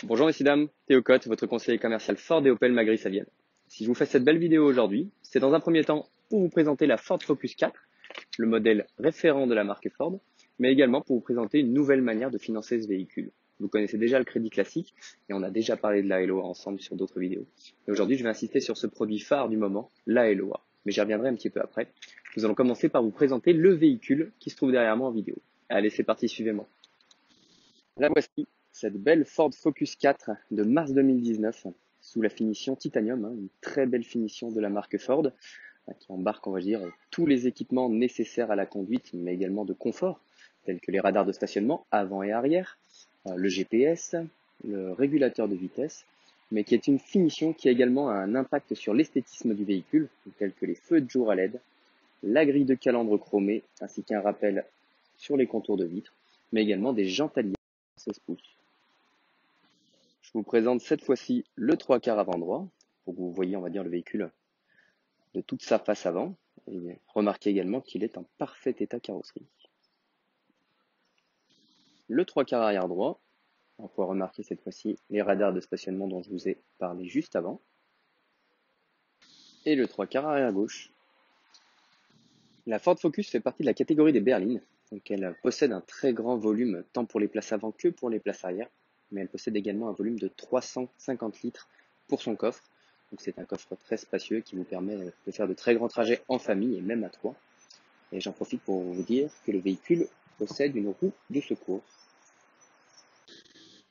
Bonjour messieurs dames, Théo Cotte, votre conseiller commercial Ford et Opel Magri-Savienne. Si je vous fais cette belle vidéo aujourd'hui, c'est dans un premier temps pour vous présenter la Ford Focus 4, le modèle référent de la marque Ford, mais également pour vous présenter une nouvelle manière de financer ce véhicule. Vous connaissez déjà le crédit classique et on a déjà parlé de la LOA ensemble sur d'autres vidéos. Et aujourd'hui, je vais insister sur ce produit phare du moment, la LOA, mais j'y reviendrai un petit peu après. Nous allons commencer par vous présenter le véhicule qui se trouve derrière moi en vidéo. Allez, c'est parti, suivez-moi. La voici, cette belle Ford Focus 4 de mars 2019 sous la finition titanium, une très belle finition de la marque Ford qui embarque, on va dire, tous les équipements nécessaires à la conduite, mais également de confort, tels que les radars de stationnement avant et arrière, le GPS, le régulateur de vitesse, mais qui est une finition qui a également un impact sur l'esthétisme du véhicule, tels que les feux de jour à LED, la grille de calandre chromée, ainsi qu'un rappel sur les contours de vitres, mais également des jantes alliées 16 pouces. Je vous présente cette fois-ci le 3/4 avant droit, pour que vous voyez, on va dire, le véhicule de toute sa face avant. Et remarquez également qu'il est en parfait état carrosserie. Le 3/4 arrière droit, on va pouvoir remarquer cette fois-ci les radars de stationnement dont je vous ai parlé juste avant. Et le 3/4 arrière gauche. La Ford Focus fait partie de la catégorie des berlines, donc elle possède un très grand volume tant pour les places avant que pour les places arrière, mais elle possède également un volume de 350 litres pour son coffre. Donc c'est un coffre très spacieux qui vous permet de faire de très grands trajets en famille et même à trois. Et j'en profite pour vous dire que le véhicule possède une roue de secours.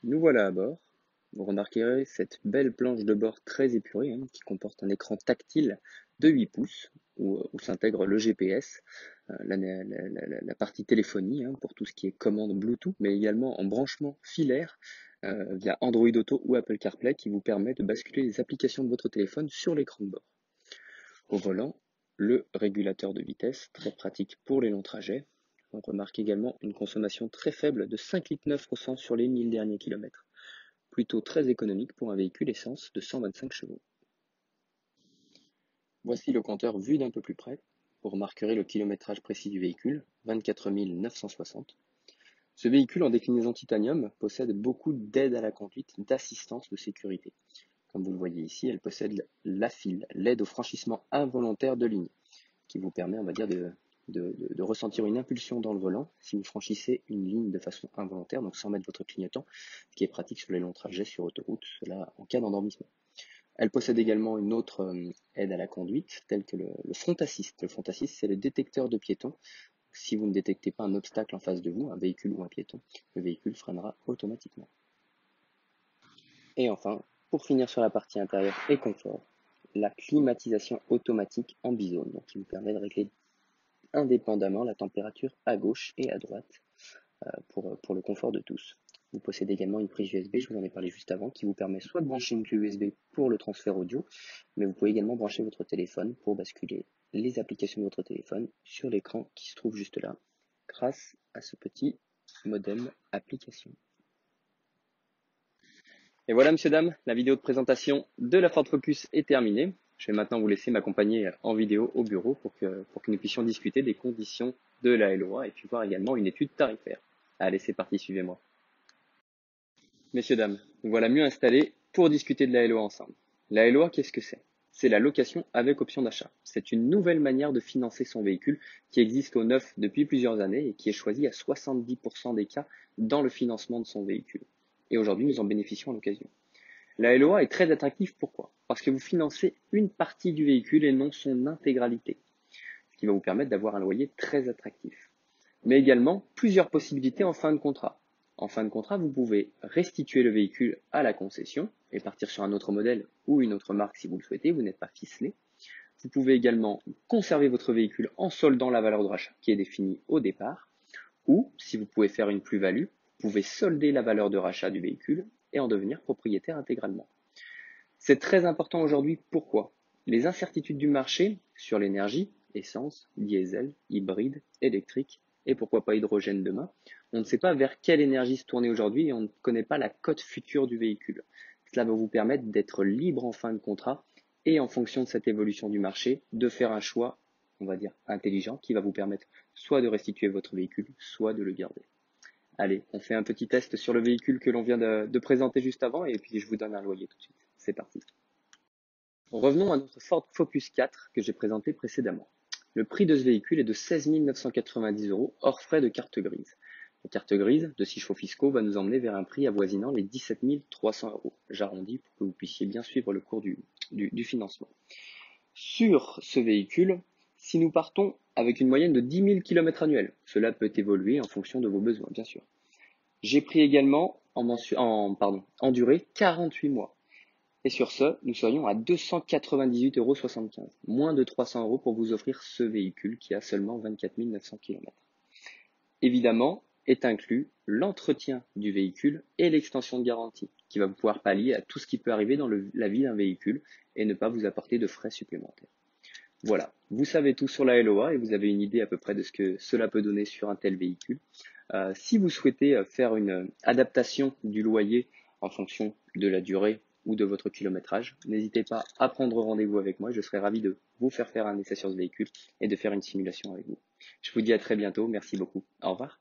Nous voilà à bord. Vous remarquerez cette belle planche de bord très épurée qui comporte un écran tactile de 8 pouces où s'intègre le GPS, la partie téléphonie pour tout ce qui est commande Bluetooth, mais également en branchement filaire via Android Auto ou Apple CarPlay qui vous permet de basculer les applications de votre téléphone sur l'écran de bord. Au volant, le régulateur de vitesse, très pratique pour les longs trajets. On remarque également une consommation très faible de 5,9 litres au 100 sur les 1000 derniers kilomètres. Plutôt très économique pour un véhicule essence de 125 chevaux. Voici le compteur vu d'un peu plus près. Vous remarquerez le kilométrage précis du véhicule, 24 960. Ce véhicule en déclinaison titanium possède beaucoup d'aides à la conduite, d'assistance de sécurité. Comme vous le voyez ici, elle possède la file, l'aide au franchissement involontaire de ligne, qui vous permet, on va dire, de ressentir une impulsion dans le volant si vous franchissez une ligne de façon involontaire, donc sans mettre votre clignotant, ce qui est pratique sur les longs trajets sur autoroute, cela en cas d'endormissement. Elle possède également une autre aide à la conduite, telle que le front assist. Le front assist, c'est le détecteur de piétons. Si vous ne détectez pas un obstacle en face de vous, un véhicule ou un piéton, le véhicule freinera automatiquement. Et enfin, pour finir sur la partie intérieure et confort, la climatisation automatique en bizone, donc qui vous permet de régler indépendamment la température à gauche et à droite pour le confort de tous. Vous possédez également une prise USB, je vous en ai parlé juste avant, qui vous permet soit de brancher une clé USB pour le transfert audio, mais vous pouvez également brancher votre téléphone pour basculer les applications de votre téléphone sur l'écran qui se trouve juste là, grâce à ce petit modem application. Et voilà, messieurs, dames, la vidéo de présentation de la Ford Focus est terminée. Je vais maintenant vous laisser m'accompagner en vidéo au bureau pour que nous puissions discuter des conditions de la LOA et puis voir également une étude tarifaire. Allez, c'est parti, suivez-moi. Messieurs, dames, nous voilà mieux installés pour discuter de la LOA ensemble. La LOA, qu'est-ce que c'est? C'est la location avec option d'achat. C'est une nouvelle manière de financer son véhicule qui existe au neuf depuis plusieurs années et qui est choisie à 70% des cas dans le financement de son véhicule. Et aujourd'hui, nous en bénéficions à l'occasion. La LOA est très attractive, pourquoi? Parce que vous financez une partie du véhicule et non son intégralité, ce qui va vous permettre d'avoir un loyer très attractif. Mais également plusieurs possibilités en fin de contrat. En fin de contrat, vous pouvez restituer le véhicule à la concession et partir sur un autre modèle ou une autre marque si vous le souhaitez, vous n'êtes pas ficelé. Vous pouvez également conserver votre véhicule en soldant la valeur de rachat qui est définie au départ, ou si vous pouvez faire une plus-value, vous pouvez solder la valeur de rachat du véhicule et en devenir propriétaire intégralement. C'est très important aujourd'hui, pourquoi? Les incertitudes du marché sur l'énergie, essence, diesel, hybride, électrique et pourquoi pas hydrogène demain, on ne sait pas vers quelle énergie se tourner aujourd'hui et on ne connaît pas la cote future du véhicule. Cela va vous permettre d'être libre en fin de contrat et en fonction de cette évolution du marché, de faire un choix, on va dire, intelligent qui va vous permettre soit de restituer votre véhicule, soit de le garder. Allez, on fait un petit test sur le véhicule que l'on vient de présenter juste avant et puis je vous donne un loyer tout de suite. C'est parti. Revenons à notre Ford Focus 4 que j'ai présenté précédemment. Le prix de ce véhicule est de 16 990 € hors frais de carte grise. La carte grise de 6 chevaux fiscaux va nous emmener vers un prix avoisinant les 17 300 €. J'arrondis pour que vous puissiez bien suivre le cours du financement. Sur ce véhicule, si nous partons avec une moyenne de 10 000 km annuels, cela peut évoluer en fonction de vos besoins, bien sûr. J'ai pris également en durée 48 mois. Et sur ce, nous serions à 298,75 €, moins de 300 € pour vous offrir ce véhicule qui a seulement 24 900 km. Évidemment, est inclus l'entretien du véhicule et l'extension de garantie, qui va vous pouvoir pallier à tout ce qui peut arriver dans la vie d'un véhicule et ne pas vous apporter de frais supplémentaires. Voilà, vous savez tout sur la LOA et vous avez une idée à peu près de ce que cela peut donner sur un tel véhicule. Si vous souhaitez faire une adaptation du loyer en fonction de la durée ou de votre kilométrage, n'hésitez pas à prendre rendez-vous avec moi. Je serai ravi de vous faire un essai sur ce véhicule et de faire une simulation avec vous. Je vous dis à très bientôt. Merci beaucoup. Au revoir.